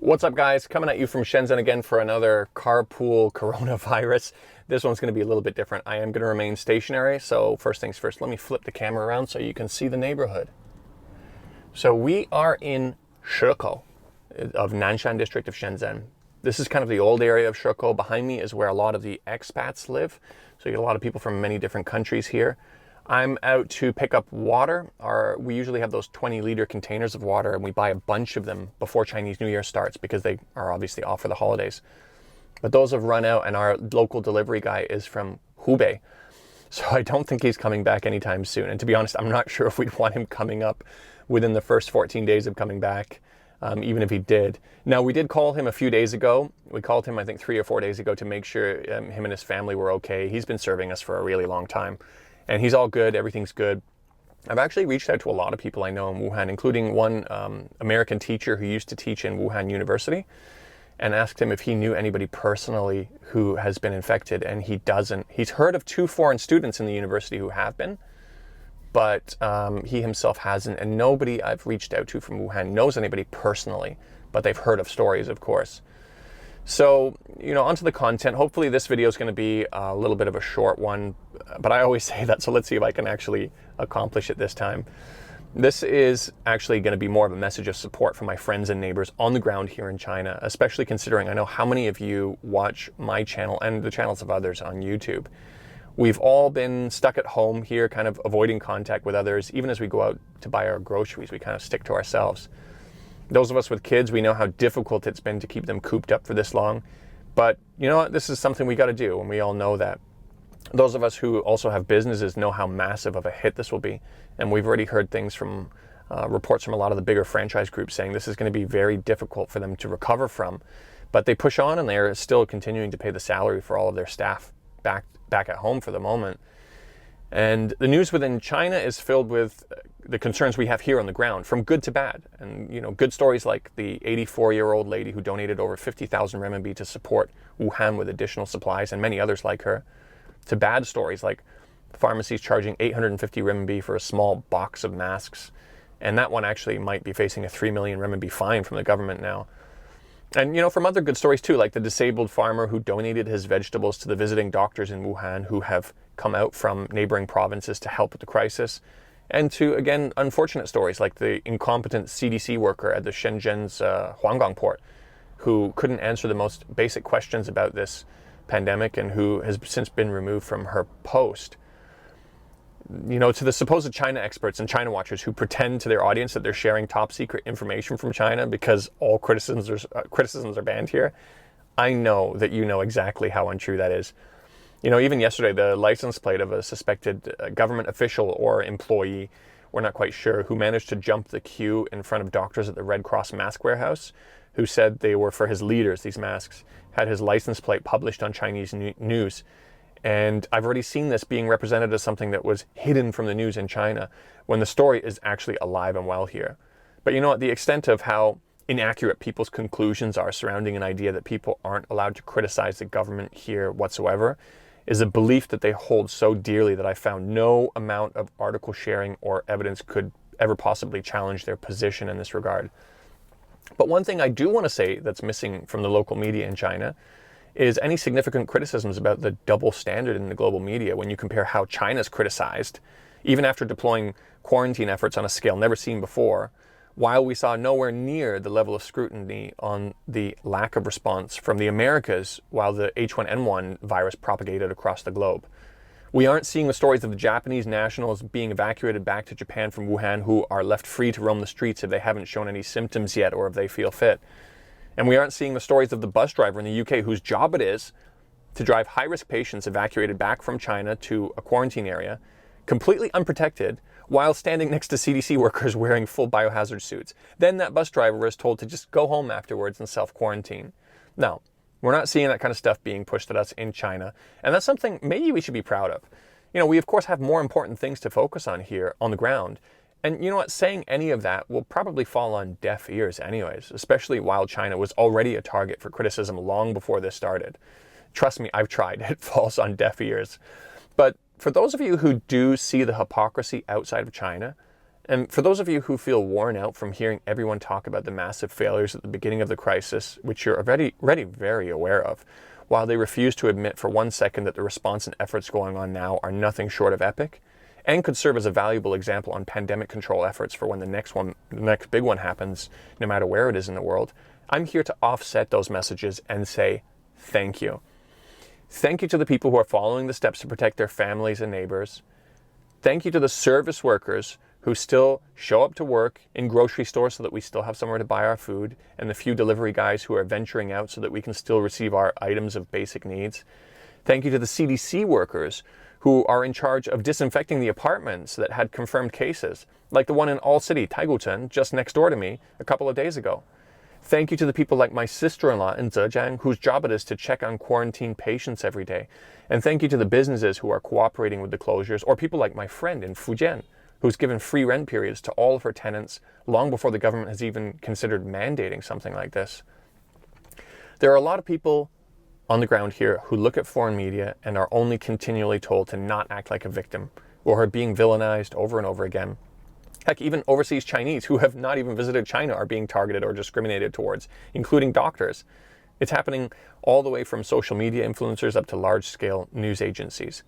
What's up, guys? Coming at you from Shenzhen again for another carpool coronavirus. This one's going to be a little bit different. I am going to remain stationary, so first things first, let me flip the camera around so you can see the neighborhood. So we are in Shekou of Nanshan district of Shenzhen. This is kind of the old area of Shekou. Behind me is where a lot of the expats live. So you get a lot of people from many different countries here. I'm out to pick up water. We usually have those 20-liter containers of water, and we buy a bunch of them before Chinese New Year starts because they are obviously off for the holidays. But those have run out, and our local delivery guy is from Hubei. So I don't think he's coming back anytime soon. And to be honest, I'm not sure if we'd want him coming up within the first 14 days of coming back, even if he did. Now, we did call him a few days ago. We called him, I think, 3 or 4 days ago to make sure him and his family were okay. He's been serving us for a really long time. And he's all good, everything's good. I've actually reached out to a lot of people I know in Wuhan, including one American teacher who used to teach in Wuhan University, and asked him if he knew anybody personally who has been infected, and he doesn't. He's heard of 2 foreign students in the university who have been, but he himself hasn't, and nobody I've reached out to from Wuhan knows anybody personally, but they've heard of stories, of course. So, onto the content. Hopefully this video is going to be a little bit of a short one, but I always say that, so let's see if I can actually accomplish it this time. This is actually going to be more of a message of support from my friends and neighbors on the ground here in China, especially considering I know how many of you watch my channel and the channels of others on YouTube. We've all been stuck at home here, kind of avoiding contact with others. Even as we go out to buy our groceries, we kind of stick to ourselves. Those of us with kids, we know how difficult it's been to keep them cooped up for this long. But you know what? This is something we got to do, and we all know that. Those of us who also have businesses know how massive of a hit this will be. And we've already heard things from reports from a lot of the bigger franchise groups saying this is going to be very difficult for them to recover from. But they push on, and they're still continuing to pay the salary for all of their staff back at home for the moment. And the news within China is filled with the concerns we have here on the ground, from good to bad. And, good stories like the 84-year-old lady who donated over 50,000 renminbi to support Wuhan with additional supplies, and many others like her, to bad stories like pharmacies charging 850 renminbi for a small box of masks. And that one actually might be facing a 3 million renminbi fine from the government now. And, from other good stories too, like the disabled farmer who donated his vegetables to the visiting doctors in Wuhan who have come out from neighboring provinces to help with the crisis. And to, again, unfortunate stories like the incompetent CDC worker at the Shenzhen's Huanggang port who couldn't answer the most basic questions about this pandemic and who has since been removed from her post. To the supposed China experts and China watchers who pretend to their audience that they're sharing top secret information from China because all criticisms are banned here, I know that you know exactly how untrue that is. Even yesterday, the license plate of a suspected government official or employee, we're not quite sure, who managed to jump the queue in front of doctors at the Red Cross mask warehouse, who said they were for his leaders, these masks, had his license plate published on Chinese news. And I've already seen this being represented as something that was hidden from the news in China, when the story is actually alive and well here. But the extent of how inaccurate people's conclusions are surrounding an idea that people aren't allowed to criticize the government here whatsoever is a belief that they hold so dearly that I found no amount of article sharing or evidence could ever possibly challenge their position in this regard. But one thing I do want to say that's missing from the local media in China is any significant criticisms about the double standard in the global media when you compare how China's criticized, even after deploying quarantine efforts on a scale never seen before, while we saw nowhere near the level of scrutiny on the lack of response from the Americas while the H1N1 virus propagated across the globe. We aren't seeing the stories of the Japanese nationals being evacuated back to Japan from Wuhan who are left free to roam the streets if they haven't shown any symptoms yet or if they feel fit. And we aren't seeing the stories of the bus driver in the UK whose job it is to drive high-risk patients evacuated back from China to a quarantine area, completely unprotected, while standing next to CDC workers wearing full biohazard suits. Then that bus driver is told to just go home afterwards and self-quarantine. Now, we're not seeing that kind of stuff being pushed at us in China, and that's something maybe we should be proud of. We of course have more important things to focus on here on the ground. And you know what, saying any of that will probably fall on deaf ears anyways, especially while China was already a target for criticism long before this started. Trust me, I've tried. It falls on deaf ears. But for those of you who do see the hypocrisy outside of China, And for those of you who feel worn out from hearing everyone talk about the massive failures at the beginning of the crisis, which you're already very aware of, while they refuse to admit for 1 second that the response and efforts going on now are nothing short of epic, and could serve as a valuable example on pandemic control efforts for when the next big one happens, no matter where it is in the world, I'm here to offset those messages and say thank you. Thank you to the people who are following the steps to protect their families and neighbors. Thank you to the service workers who still show up to work in grocery stores so that we still have somewhere to buy our food, and the few delivery guys who are venturing out so that we can still receive our items of basic needs. Thank you to the CDC workers who are in charge of disinfecting the apartments that had confirmed cases, like the one in All City, Taiguchen, just next door to me a couple of days ago. Thank you to the people like my sister-in-law in Zhejiang, whose job it is to check on quarantined patients every day. And thank you to the businesses who are cooperating with the closures, or people like my friend in Fujian, who's given free rent periods to all of her tenants long before the government has even considered mandating something like this. There are a lot of people on the ground here who look at foreign media and are only continually told to not act like a victim, or are being villainized over and over again. Heck, even overseas Chinese who have not even visited China are being targeted or discriminated towards, including doctors. It's happening all the way from social media influencers up to large-scale news agencies.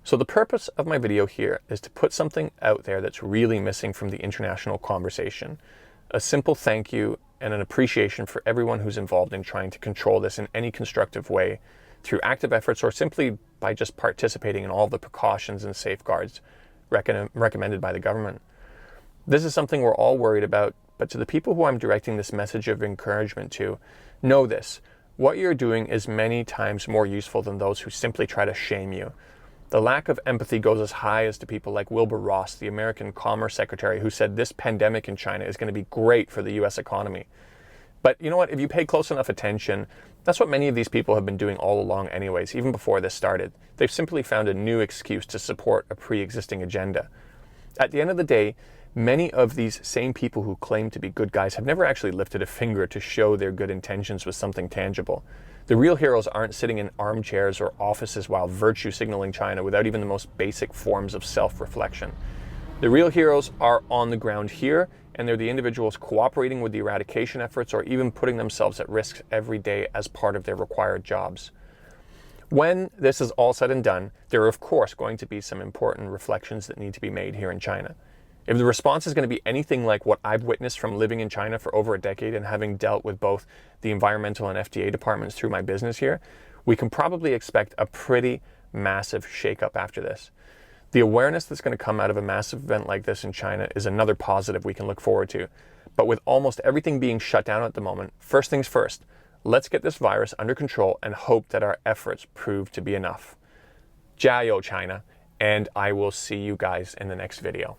So the purpose of my video here is to put something out there that's really missing from the international conversation. A simple thank you and an appreciation for everyone who's involved in trying to control this in any constructive way through active efforts or simply by just participating in all the precautions and safeguards recommended by the government. This is something we're all worried about, but to the people who I'm directing this message of encouragement to, know this: what you're doing is many times more useful than those who simply try to shame you. The lack of empathy goes as high as to people like Wilbur Ross, the American Commerce Secretary, who said this pandemic in China is going to be great for the US economy. But you know what? If you pay close enough attention, that's what many of these people have been doing all along anyways, even before this started. They've simply found a new excuse to support a pre-existing agenda. At the end of the day, many of these same people who claim to be good guys have never actually lifted a finger to show their good intentions with something tangible. The real heroes aren't sitting in armchairs or offices while virtue signaling China without even the most basic forms of self-reflection. The real heroes are on the ground here, and they're the individuals cooperating with the eradication efforts or even putting themselves at risk every day as part of their required jobs. When this is all said and done, there are of course going to be some important reflections that need to be made here in China. If the response is going to be anything like what I've witnessed from living in China for over a decade and having dealt with both the environmental and FDA departments through my business here, we can probably expect a pretty massive shakeup after this. The awareness that's going to come out of a massive event like this in China is another positive we can look forward to. But with almost everything being shut down at the moment, first things first, let's get this virus under control and hope that our efforts prove to be enough. 加油, China, and I will see you guys in the next video.